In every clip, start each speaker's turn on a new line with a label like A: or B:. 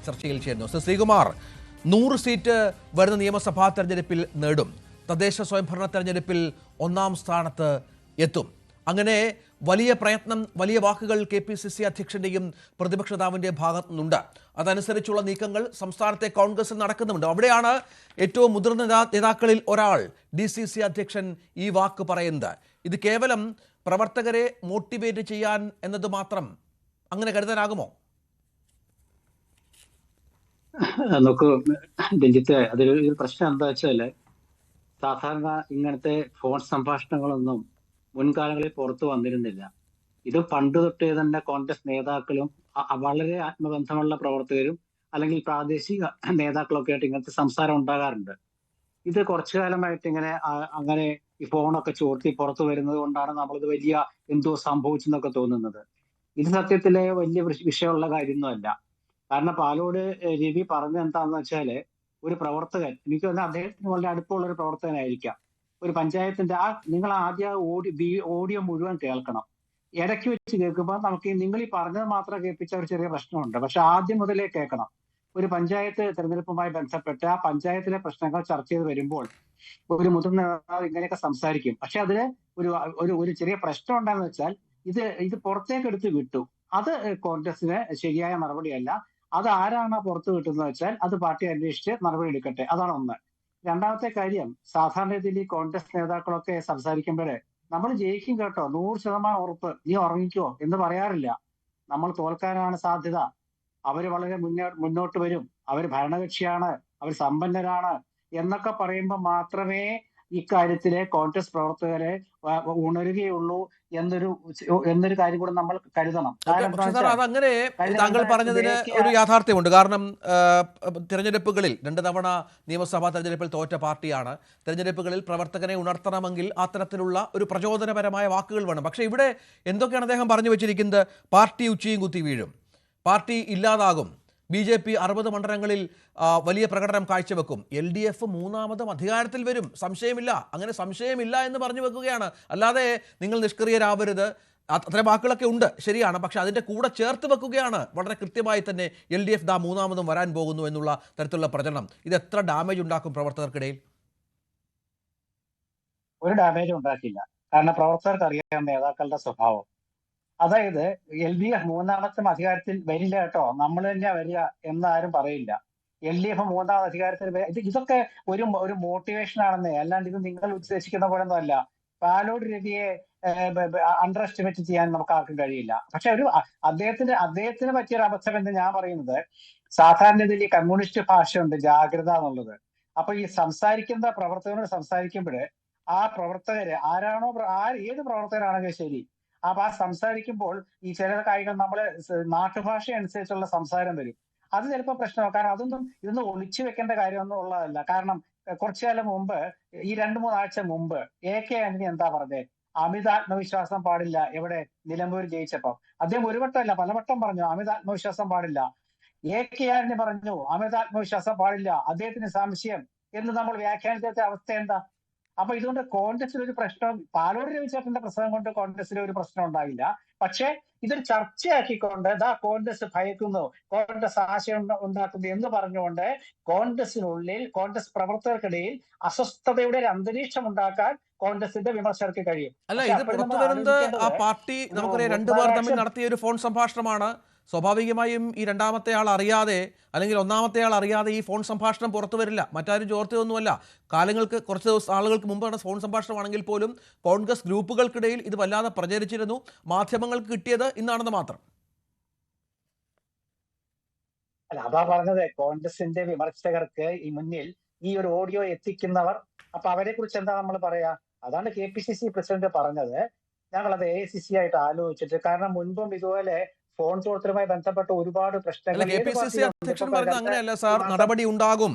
A: ചർച്ചയിൽ ചേരുന്നു. ശ്രീകുമാർ, 100 സീറ്റ് വരുന്ന നിയമസഭാ തെരഞ്ഞെടുപ്പിൽ നേടും. തദ്ദേശ സ്വയംഭരണ തെരഞ്ഞെടുപ്പിൽ 1-ാം സ്ഥാനത്ത് എത്തും. അങ്ങനെ വലിയ പ്രയത്നം, വലിയ വാക്കുകൾ KPCC അധ്യക്ഷന്റെയും പ്രതിപക്ഷ നേതാവിന്റെ ഭാഗത്തു നിന്നുണ്ട്. അതനുസരിച്ചുള്ള നീക്കങ്ങൾ സംസ്ഥാനത്തെ കോൺഗ്രസിൽ നടക്കുന്നുണ്ട്. അവിടെയാണ് ഏറ്റവും മുതിർന്ന നേതാക്കളിൽ ഒരാൾ DCC അധ്യക്ഷൻ ഈ വാക്ക് പറയുന്നത്. ഇത് കേവലം പ്രവർത്തകരെ മോട്ടിവേറ്റ് ചെയ്യാൻ എന്നത് മാത്രം അങ്ങനെ കരുതാനാകുമോ?
B: നോക്കൂ രഞ്ജിത്ത്, അതിലൊരു പ്രശ്നം എന്താ വെച്ചാല്, സാധാരണ ഇങ്ങനത്തെ ഫോൺ സംഭാഷണങ്ങളൊന്നും മുൻകാലങ്ങളിൽ പുറത്തു വന്നിരുന്നില്ല. ഇത് പണ്ട് തൊട്ടേ തന്നെ കോൺഗ്രസ് നേതാക്കളും വളരെ ആത്മബന്ധമുള്ള പ്രവർത്തകരും അല്ലെങ്കിൽ പ്രാദേശിക നേതാക്കളൊക്കെ ആയിട്ട് ഇങ്ങനത്തെ സംസാരം ഉണ്ടാകാറുണ്ട്. ഇത് കുറച്ചു കാലമായിട്ട് ഇങ്ങനെ അങ്ങനെ ഈ ഫോണൊക്കെ ചോർത്തി പുറത്തു വരുന്നത് കൊണ്ടാണ് നമ്മളിത് വലിയ എന്തോ സംഭവിച്ചെന്നൊക്കെ തോന്നുന്നത്. ഇത് സത്യത്തിലെ വലിയ വിഷയമുള്ള കാര്യമൊന്നുമല്ല. കാരണം പാലോട് രവി പറഞ്ഞത് എന്താണെന്ന് വെച്ചാല്, ഒരു പ്രവർത്തകൻ, എനിക്ക് തോന്നുന്നത് അദ്ദേഹത്തിന് വളരെ അടുപ്പമുള്ള ഒരു പ്രവർത്തകനായിരിക്കാം, ഒരു പഞ്ചായത്തിന്റെ നിങ്ങൾ ആദ്യം ഓഡിയോ മുഴുവൻ കേൾക്കണം. ഇടയ്ക്ക് വെച്ച് കേൾക്കുമ്പോൾ നമുക്ക് നിങ്ങൾ ഈ പറഞ്ഞത് മാത്രം കേൾപ്പിച്ച ഒരു ചെറിയ പ്രശ്നമുണ്ട്. പക്ഷെ ആദ്യം മുതലേ കേൾക്കണം. ഒരു പഞ്ചായത്ത് തെരഞ്ഞെടുപ്പുമായി ബന്ധപ്പെട്ട് ആ പഞ്ചായത്തിലെ പ്രശ്നങ്ങൾ ചർച്ച ചെയ്ത് വരുമ്പോൾ ഒരു മുതിർന്ന നേതാവ് ഇങ്ങനെയൊക്കെ സംസാരിക്കും. പക്ഷെ അതിന് ഒരു ചെറിയ പ്രശ്നം ഉണ്ടായെന്ന് വെച്ചാൽ ഇത് പുറത്തേക്ക് എടുത്ത് വിട്ടു. അത് കോൺഗ്രസിന് ശരിയായ നടപടിയല്ല. അത് ആരാണ് പുറത്തു വിട്ടുന്നത് വെച്ചാൽ അത് പാർട്ടി അന്വേഷിച്ച് നടപടി എടുക്കട്ടെ. അതാണ് ഒന്ന്. രണ്ടാമത്തെ കാര്യം, സാധാരണ രീതിയിൽ ഈ കോൺഗ്രസ് നേതാക്കളൊക്കെ സംസാരിക്കുമ്പോഴേ നമ്മൾ ജയിക്കും കേട്ടോ, 100% ഉറപ്പ്, നീ ഉറങ്ങിക്കോ എന്ന് പറയാറില്ല. നമ്മൾ തോൽക്കാനാണ് സാധ്യത, അവര് വളരെ മുന്നോട്ട് വരും, അവർ ഭരണകക്ഷിയാണ്, അവർ സമ്പന്നരാണ് എന്നൊക്കെ പറയുമ്പോൾ മാത്രമേ ഇക്കാര്യത്തിലെ കോൺഗ്രസ് പ്രവർത്തകരെ ഉണരുകയുള്ളൂ എന്നൊരു കാര്യം കൂടെ നമ്മൾ കരുതണം.
A: അതങ്ങനെ താങ്കൾ പറഞ്ഞതിന് ഒരു യാഥാർത്ഥ്യമുണ്ട്. കാരണം തെരഞ്ഞെടുപ്പുകളിൽ 2 തവണ നിയമസഭാ തെരഞ്ഞെടുപ്പിൽ തോറ്റ പാർട്ടിയാണ്. തെരഞ്ഞെടുപ്പുകളിൽ പ്രവർത്തകനെ ഉണർത്തണമെങ്കിൽ അത്തരത്തിലുള്ള ഒരു പ്രചോദനപരമായ വാക്കുകൾ വേണം. പക്ഷേ ഇവിടെ എന്തൊക്കെയാണ് അദ്ദേഹം പറഞ്ഞു വെച്ചിരിക്കുന്നത്? പാർട്ടി ഉച്ചയും കുത്തി വീഴും, പാർട്ടി ഇല്ലാതാകും, BJP 60 മണ്ഡലങ്ങളിൽ വലിയ പ്രകടനം കാഴ്ചവെക്കും, LDF 3-ാമതും അധികാരത്തിൽ വരും, സംശയമില്ല. അങ്ങനെ സംശയമില്ല എന്ന് പറഞ്ഞു വെക്കുകയാണ്. അല്ലാതെ നിങ്ങൾ നിഷ്ക്രിയരാവരുത്, അത്തരം വാക്കുകളൊക്കെ ഉണ്ട്, ശരിയാണ്. പക്ഷെ അതിൻ്റെ കൂടെ ചേർത്ത് വെക്കുകയാണ് വളരെ കൃത്യമായി തന്നെ LDF 3-ാമതും വരാൻ പോകുന്നു എന്നുള്ള തരത്തിലുള്ള പ്രചരണം. ഇത് എത്ര ഡാമേജ് ഉണ്ടാക്കും പ്രവർത്തകർക്കിടയിൽ?
C: ഒരു ഡാമേജ് ഉണ്ടാക്കില്ല. കാരണം പ്രവർത്തകർക്ക് അറിയാം നേതാക്കളുടെ സ്വഭാവം. അതായത് LDF 3-ാമത്തെ അധികാരത്തിൽ വരില്ല കേട്ടോ, നമ്മൾ തന്നെയാ വരിക എന്നാരും പറയില്ല. LDF 3-ാം അധികാരത്തിൽ ഇതൊക്കെ ഒരു മോട്ടിവേഷൻ ആണെന്നേ, അല്ലാണ്ട് ഇത് നിങ്ങൾ ഉദ്ദേശിക്കുന്ന പോലെ ഒന്നും അല്ല. പാലോട് രവിയെ അണ്ടർ എസ്റ്റിമേറ്റ് ചെയ്യാൻ നമുക്ക് ആർക്കും കഴിയില്ല. പക്ഷെ അദ്ദേഹത്തിന് പറ്റിയൊരു അവസരം എന്ന് ഞാൻ പറയുന്നത്, സാധാരണ ഇതിൽ ഈ കമ്മ്യൂണിസ്റ്റ് ഭാഷയുണ്ട് ജാഗ്രത എന്നുള്ളത്. അപ്പൊ ഈ സംസാരിക്കുന്ന പ്രവർത്തകരോട് സംസാരിക്കുമ്പോൾ ആ പ്രവർത്തകര് ആരാണോ ഏത് പ്രവർത്തകരാണെങ്കിലും ശരി, അപ്പൊ ആ സംസാരിക്കുമ്പോൾ ഈ ചില കാര്യങ്ങൾ നമ്മള് നാട്ടുഭാഷ അനുസരിച്ചുള്ള സംസാരം വരും. അത് ചിലപ്പോൾ പ്രശ്നമാണ്. കാരണം ഇതൊന്നും ഒളിച്ചു വെക്കേണ്ട കാര്യമൊന്നും ഉള്ളതല്ല. കാരണം കുറച്ചു കാലം മുമ്പ്, ഈ 2-3 ആഴ്ച മുമ്പ് AK ആന്റണി എന്താ പറഞ്ഞത്? അമിതാത്മവിശ്വാസം പാടില്ല. എവിടെ? നിലമ്പൂർ ജയിച്ചപ്പം അദ്ദേഹം ഒരു വട്ടമല്ല പലവട്ടം പറഞ്ഞു അമിതാത്മവിശ്വാസം പാടില്ല. AK ആന്റണി പറഞ്ഞു അമിതാത്മവിശ്വാസം പാടില്ല, അദ്ദേഹത്തിന് സംശയം എന്ന് നമ്മൾ വ്യാഖ്യാനിച്ച അവസ്ഥ എന്താ? അപ്പൊ ഇതുകൊണ്ട് കോൺഗ്രസിൽ ഒരു പ്രശ്നം, പാലോട് രവിചേട്ടന്റെ പ്രസംഗം കൊണ്ട് കോൺഗ്രസിൽ ഒരു പ്രശ്നം ഉണ്ടായില്ല. പക്ഷെ ഇതൊരു ചർച്ചയാക്കിക്കൊണ്ട് കോൺഗ്രസ് ഭയക്കുന്നു, കോൺഗ്രസ് ആശയം ഉണ്ടാക്കുന്നു എന്ന് പറഞ്ഞുകൊണ്ട് കോൺഗ്രസിനുള്ളിൽ, കോൺഗ്രസ് പ്രവർത്തകർക്കിടയിൽ അസ്വസ്ഥതയുടെ ഒരു അന്തരീക്ഷം ഉണ്ടാക്കാൻ കോൺഗ്രസിന്റെ വിമർശകർക്ക് കഴിയും.
A: അല്ല, ഇത് പുറത്തു വരുന്നത് ആ പാർട്ടി, നമുക്കറിയാം 2 പേർ തമ്മിൽ നടത്തിയ ഒരു ഫോൺ സംഭാഷണമാണ്. സ്വാഭാവികമായും ഈ 2-ാമത്തെ ആൾ അറിയാതെ അല്ലെങ്കിൽ 1-ാമത്തെ ആൾ അറിയാതെ ഈ ഫോൺ സംഭാഷണം പുറത്തു വരില്ല. മറ്റാരും ചോർത്തിയൊന്നുമല്ല. കുറച്ച് ആളുകൾക്ക് മുമ്പാണ് ഫോൺ സംഭാഷണമാണെങ്കിൽ പോലും കോൺഗ്രസ് ഗ്രൂപ്പുകൾക്കിടയിൽ ഇത് വല്ലാതെ പ്രചരിച്ചിരുന്നു. മാധ്യമങ്ങൾക്ക് കിട്ടിയത് ഇന്നാണെന്ന് മാത്രം.
C: അല്ല, അതാ പറഞ്ഞത്, കോൺഗ്രസിന്റെ വിമർശകർക്ക് ഈ മുന്നിൽ ഈ ഒരു ഓഡിയോ എത്തിക്കുന്നവർ, അപ്പൊ അവരെ കുറിച്ച് എന്താ നമ്മൾ പറയാ? അതാണ് KPCC പ്രസിഡന്റ് പറഞ്ഞത്. ഞങ്ങളത് AICC ആയിട്ട് ആലോചിച്ചിട്ട്, കാരണം മുൻപും ഇതുപോലെ ഫോൺ ചോർത്തലുമായി ബന്ധപ്പെട്ട ഒരുപാട് പ്രശ്നങ്ങൾ
A: KPCC അധ്യക്ഷൻ പറഞ്ഞ അങ്ങനെയല്ല സാർ, നടപടി ഉണ്ടാകും,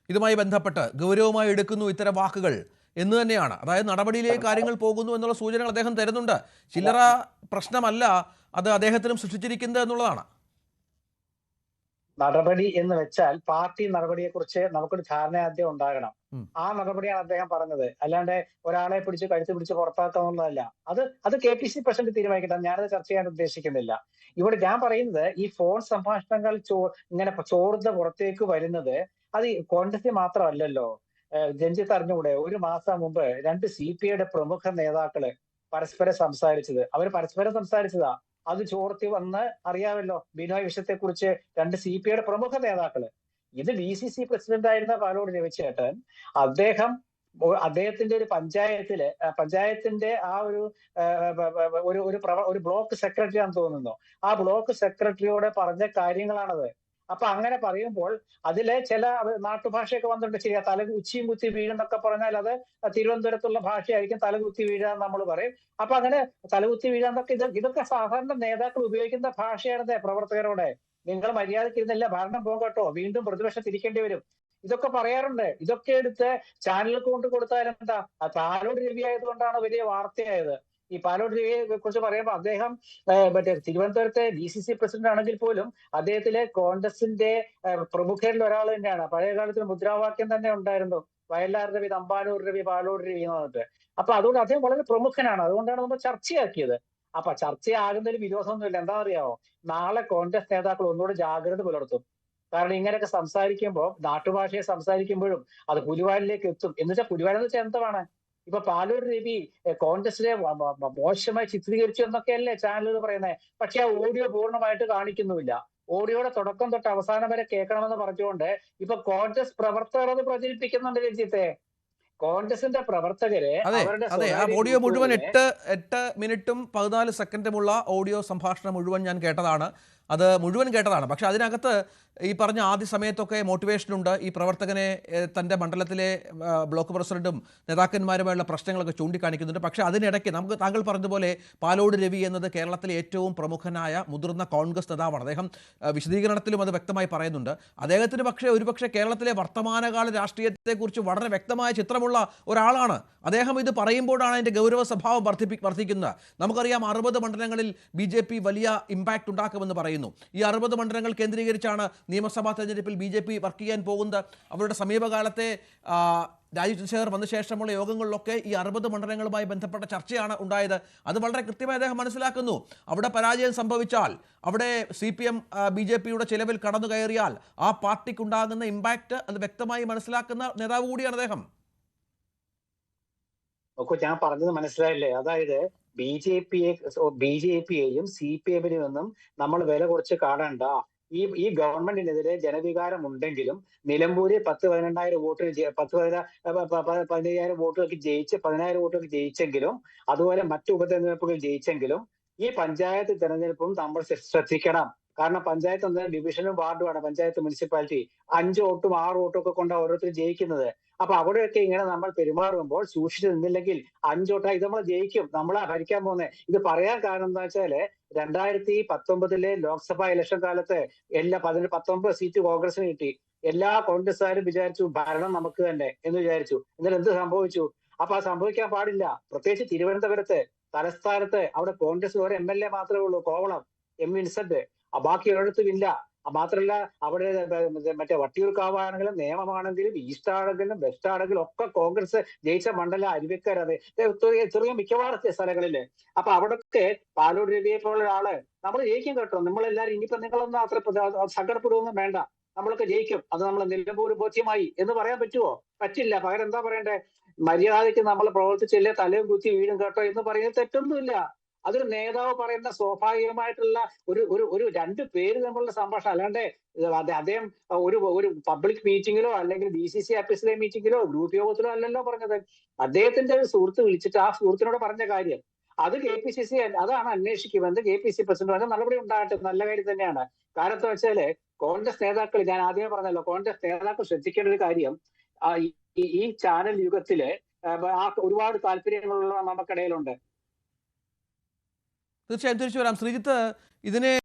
A: ഇതുമായി ബന്ധപ്പെട്ട് ഗൗരവമായി എടുക്കുന്നു ഇത്തരം വാക്കുകൾ എന്ന് തന്നെയാണ്. അതായത് നടപടിയിലേക്ക് കാര്യങ്ങൾ പോകുന്നു എന്നുള്ള സൂചനകൾ അദ്ദേഹം തരുന്നുണ്ട്. ചില്ലറ പ്രശ്നമല്ല അത് അദ്ദേഹത്തിനും സൃഷ്ടിച്ചിരിക്കുന്നത് എന്നുള്ളതാണ്.
C: നടപടി എന്ന് വെച്ചാൽ പാർട്ടി നടപടിയെ കുറിച്ച് നമുക്കൊരു ധാരണ ആദ്യം ഉണ്ടാകണം.
A: ഉം.
C: ആ നടപടിയാണ് അദ്ദേഹം പറഞ്ഞത്. അല്ലാണ്ട് ഒരാളെ പിടിച്ച് കഴുത്ത് പിടിച്ച് പുറത്താക്കാന്നുള്ളതല്ല. അത് KPCC പ്രസിഡന്റ് തീരുമാനിക്കട്ടെ. ഞാനത് ചർച്ച ചെയ്യാൻ ഉദ്ദേശിക്കുന്നില്ല. ഇവിടെ ഞാൻ പറയുന്നത് ഈ ഫോൺ സംഭാഷണങ്ങൾ ഇങ്ങനെ ചോർന്ന് പുറത്തേക്ക് വരുന്നത് അത് കോൺഗ്രസിൽ മാത്രമല്ലല്ലോ. രഞ്ജിത്ത് അറിഞ്ഞുകൂടെ, ഒരു മാസം മുമ്പ് 2 CPIയുടെ പ്രമുഖ നേതാക്കള് പരസ്പരം സംസാരിച്ചത്. അവർ പരസ്പരം സംസാരിച്ചതാ. അത് ചോർത്തി വന്ന് അറിയാമല്ലോ, ബിനോയ് വിഷയത്തെക്കുറിച്ച് 2 CPIയുടെ പ്രമുഖ നേതാക്കള്. ഇത് DCC പ്രസിഡന്റ് ആയിരുന്ന പാലോട് രവിചേട്ടൻ, അദ്ദേഹത്തിന്റെ ഒരു പഞ്ചായത്തിന്റെ ആ ഒരു ബ്ലോക്ക് സെക്രട്ടറി ആണെന്ന് തോന്നുന്നു. ആ ബ്ലോക്ക് സെക്രട്ടറിയോട് പറഞ്ഞ കാര്യങ്ങളാണത്. അപ്പൊ അങ്ങനെ പറയുമ്പോൾ അതിലെ ചില നാട്ടുഭാഷയൊക്കെ വന്നിട്ടുണ്ട്. ശരിയാ, ഉച്ചിയും കുത്തി വീഴെന്നൊക്കെ പറഞ്ഞാൽ അത് തിരുവനന്തപുരത്തുള്ള ഭാഷയായിരിക്കും. തലകുത്തി വീഴാന്ന് നമ്മൾ പറയും. അപ്പൊ അങ്ങനെ തലകുത്തി വീഴാന്നൊക്കെ ഇതൊക്കെ സാധാരണ നേതാക്കൾ ഉപയോഗിക്കുന്ന ഭാഷയാണ് പ്രവർത്തകരോടെ. നിങ്ങൾ മര്യാദയ്ക്ക് ഇരുന്നില്ല, ഭരണം പോകട്ടോ, വീണ്ടും പ്രതിപക്ഷം തിരിക്കേണ്ടി വരും, ഇതൊക്കെ പറയാറുണ്ട്. ഇതൊക്കെ എടുത്ത് ചാനലുകൾക്ക് കൊണ്ട് കൊടുത്താലും എന്താ? പാലോട് രവി ആയതുകൊണ്ടാണ് വലിയ വാർത്തയായത്. ഈ പാലോട് രവിയെ കുറിച്ച് പറയുമ്പോൾ അദ്ദേഹം മറ്റേ തിരുവനന്തപുരത്തെ DCC പ്രസിഡന്റ് ആണെങ്കിൽ പോലും അദ്ദേഹത്തിലെ കോൺഗ്രസിന്റെ പ്രമുഖരിൽ ഒരാൾ തന്നെയാണ്. പഴയ കാലത്ത് മുദ്രാവാക്യം തന്നെ ഉണ്ടായിരുന്നു, വയലാർ രവി, തമ്പാനൂർ രവി, പാലോട് രവി എന്ന് പറഞ്ഞിട്ട്. അപ്പൊ അതുകൊണ്ട് അദ്ദേഹം വളരെ പ്രമുഖനാണ്. അതുകൊണ്ടാണ് നമ്മൾ ചർച്ചയാക്കിയത്. അപ്പൊ ചർച്ചയാകുന്നതിൽ വിരോധമൊന്നുമില്ല. എന്താ അറിയാമോ, നാളെ കോൺഗ്രസ് നേതാക്കൾ ഒന്നുകൂടി ജാഗ്രത പുലർത്തും. കാരണം ഇങ്ങനെയൊക്കെ സംസാരിക്കുമ്പോൾ, നാട്ടുഭാഷയെ സംസാരിക്കുമ്പോഴും അത് പുലിവാലിലേക്ക് എത്തും. എന്ന് വെച്ചാൽ പുലിവാലെന്ന് വെച്ചാൽ എന്താണ്? ഇപ്പൊ പാലോട് രവി കോൺഗ്രസിനെ മോശമായി ചിത്രീകരിച്ചു എന്നൊക്കെയല്ലേ ചാനലുകൾ പറയുന്നത്. പക്ഷെ ആ ഓഡിയോ പൂർണ്ണമായിട്ട് കാണിക്കുന്നുമില്ല. ഓഡിയോയുടെ തുടക്കം തൊട്ട് അവസാനം വരെ കേൾക്കണമെന്ന് പറഞ്ഞുകൊണ്ട് ഇപ്പൊ കോൺഗ്രസ് പ്രവർത്തകർ അത് പ്രചരിപ്പിക്കുന്നുണ്ട്. രഞ്ജിത്തെ, കോൺഗ്രസിന്റെ പ്രവർത്തകരെ
A: അതെ
C: അവരുടെ
A: അതെ ആ
C: സ്വകാര്യ
A: ഓഡിയോ മുഴുവൻ
C: ഗ്രൂപ്പുകളിലെ
A: 8 മിനിറ്റും 14 സെക്കൻഡുമുള്ള ഓഡിയോ സംഭാഷണം മുഴുവൻ ഞാൻ കേട്ടതാണ്. അത് മുഴുവൻ കേട്ടതാണ്. പക്ഷെ അതിനകത്ത് ഈ പറഞ്ഞ ആദ്യ സമയത്തൊക്കെ മോട്ടിവേഷനുണ്ട്. ഈ പ്രവർത്തകനെ തൻ്റെ മണ്ഡലത്തിലെ ബ്ലോക്ക് പ്രസിഡന്റും നേതാക്കന്മാരുമായുള്ള പ്രശ്നങ്ങളൊക്കെ ചൂണ്ടിക്കാണിക്കുന്നുണ്ട്. പക്ഷേ അതിനിടയ്ക്ക് താങ്കൾ പറഞ്ഞതുപോലെ പാലോട് രവി എന്നത് കേരളത്തിലെ ഏറ്റവും പ്രമുഖനായ മുതിർന്ന കോൺഗ്രസ് നേതാവാണ്. അദ്ദേഹം വിശദീകരണത്തിലും അത് വ്യക്തമായി പറയുന്നുണ്ട്. അദ്ദേഹത്തിന് ഒരുപക്ഷെ കേരളത്തിലെ വർത്തമാനകാല രാഷ്ട്രീയത്തെക്കുറിച്ച് വളരെ വ്യക്തമായ ചിത്രമുള്ള ഒരാളാണ്. അദ്ദേഹം ഇത് പറയുമ്പോഴാണ് അതിൻ്റെ ഗൗരവ സ്വഭാവം വർദ്ധിക്കുന്നത്. നമുക്കറിയാം 60 മണ്ഡലങ്ങളിൽ BJP വലിയ ഇമ്പാക്റ്റ് ഉണ്ടാക്കുമെന്ന് പറയുന്നു. ഈ 60 മണ്ഡലങ്ങൾ കേന്ദ്രീകരിച്ചാണ് നിയമസഭാ തെരഞ്ഞെടുപ്പിൽ BJP വർക്ക് ചെയ്യാൻ പോകുന്നത്. അവരുടെ സമീപകാലത്തെ രാജീവ് ചന്ദ്രശേഖർ വന്ന ശേഷമുള്ള യോഗങ്ങളിലൊക്കെ ഈ 60 മണ്ഡലങ്ങളുമായി ബന്ധപ്പെട്ട ചർച്ചയാണ് ഉണ്ടായത്. അത് വളരെ കൃത്യമായി അദ്ദേഹം മനസ്സിലാക്കുന്നു. അവിടെ പരാജയം സംഭവിച്ചാൽ, അവിടെ CPM BJPയുടെ ചിലവിൽ കടന്നു കയറിയാൽ ആ പാർട്ടിക്കുണ്ടാകുന്ന ഇമ്പാക്റ്റ് അത് വ്യക്തമായി മനസ്സിലാക്കുന്ന നേതാവ് കൂടിയാണ് അദ്ദേഹം.
C: ഒക്കെ ഞാൻ പറഞ്ഞത് മനസ്സിലായില്ലേ? അതായത് BJPയെയും CPMനെയും ഒന്നും നമ്മൾ വില കുറച്ച് കാണണ്ട. ഈ ഗവൺമെന്റിനെതിരെ ജനവികാരം ഉണ്ടെങ്കിലും നിലമ്പൂരിൽ 10-12 വോട്ടുകൾ 15,000 വോട്ടുകൾക്ക് 10,000 വോട്ടുകൾക്ക് ജയിച്ചെങ്കിലും, അതുപോലെ മറ്റു ഉപതെരഞ്ഞെടുപ്പുകൾ ജയിച്ചെങ്കിലും, ഈ പഞ്ചായത്ത് തെരഞ്ഞെടുപ്പും നമ്മൾ ശ്രദ്ധിക്കണം. കാരണം പഞ്ചായത്ത് എന്ന ഡിവിഷനും വാർഡുമാണ് പഞ്ചായത്ത്, മുനിസിപ്പാലിറ്റി. 5 വോട്ടും 6 വോട്ടും ഒക്കെ കൊണ്ടാണ് ഓരോരുത്തരും ജയിക്കുന്നത്. അപ്പൊ അവിടെയൊക്കെ ഇങ്ങനെ നമ്മൾ പെരുമാറുമ്പോൾ സൂക്ഷിച്ചു നിന്നില്ലെങ്കിൽ 5 വോട്ടായി ഇത് നമ്മൾ ജയിക്കും, നമ്മളാ ഭരിക്കാൻ പോകുന്നത്. ഇത് പറയാൻ കാരണം എന്താ വെച്ചാല് 2019 ലോക്സഭാ ഇലക്ഷൻ കാലത്ത് 19 സീറ്റ് കോൺഗ്രസിന് കിട്ടി. എല്ലാ കോൺഗ്രസ്സുകാരും വിചാരിച്ചു ഭരണം നമുക്ക് തന്നെ എന്ന് വിചാരിച്ചു. എന്നിട്ട് എന്ത് സംഭവിച്ചു? അപ്പൊ അത് സംഭവിക്കാൻ പാടില്ല. പ്രത്യേകിച്ച് തിരുവനന്തപുരത്ത് തലസ്ഥാനത്ത് അവിടെ കോൺഗ്രസ് ഒരു MLA മാത്രമേ ഉള്ളൂ, കോവളം M. വിൻസെന്റ്. ബാക്കി ഒരിടത്തും ഇല്ല. മാത്രമല്ല അവിടെ മറ്റേ വട്ടിയൂർക്കാവാണെങ്കിലും നിയമമാണെങ്കിലും ഈസ്റ്റ് ആണെങ്കിലും വെസ്റ്റ് ആണെങ്കിലും ഒക്കെ കോൺഗ്രസ് ജയിച്ച മണ്ഡലം. അരുവിക്കര, ചെറിയ മിക്കവാറും സ്ഥലങ്ങളില്. അപ്പൊ അവിടൊക്കെ പാലോട് രവിയെ പോലുള്ള ആള് നമ്മൾ ജയിക്കും കേട്ടോ. നമ്മളെല്ലാരും ഇനിയിപ്പോ നിങ്ങളൊന്നും അത്ര സങ്കടപ്പെടുകയൊന്നും വേണ്ട, നമ്മളൊക്കെ ജയിക്കും. അത് നമ്മൾ നിലമ്പൂർ ബോധ്യമായി എന്ന് പറയാൻ പറ്റുമോ? പറ്റില്ല. പകരം എന്താ പറയണ്ടേ? മര്യാദയ്ക്ക് നമ്മൾ പ്രവർത്തിച്ചില്ലേ തലയും കുത്തി വീഴും കേട്ടോ എന്ന് പറയുന്നത് തെറ്റൊന്നുമില്ല. അതൊരു നേതാവ് പറയുന്ന സ്വാഭാവികമായിട്ടുള്ള ഒരു 2 പേര് തമ്മിലുള്ള സംഭാഷണം. അല്ലാണ്ട് അദ്ദേഹം ഒരു പബ്ലിക് മീറ്റിങ്ങിലോ അല്ലെങ്കിൽ DCC ഓഫീസിലെ മീറ്റിങ്ങിലോ ഗ്രൂപ്പ് യോഗത്തിലോ അല്ലല്ലോ പറഞ്ഞത്. അദ്ദേഹത്തിന്റെ ഒരു സുഹൃത്ത് വിളിച്ചിട്ട് ആ സുഹൃത്തിനോട് പറഞ്ഞ കാര്യം അത് KPCC അതാണ് അന്വേഷിക്കുമെന്ന് KPCC പ്രസിഡന്റ് പറഞ്ഞാൽ നടപടി ഉണ്ടാകട്ടെ, നല്ല കാര്യം തന്നെയാണ്. കാരണം എന്താ വെച്ചാല് കോൺഗ്രസ് നേതാക്കൾ, ഞാൻ ആദ്യമേ പറഞ്ഞല്ലോ, കോൺഗ്രസ് നേതാക്കൾ ശ്രദ്ധിക്കേണ്ട ഒരു കാര്യം, ഈ ചാനൽ യുഗത്തില് ഒരുപാട് താല്പര്യങ്ങളുള്ള നമുക്കിടയിലുണ്ട്.
A: തീർച്ചയായും തിരിച്ചു വരാം. ശ്രീജിത്ത്, ഇതിനെ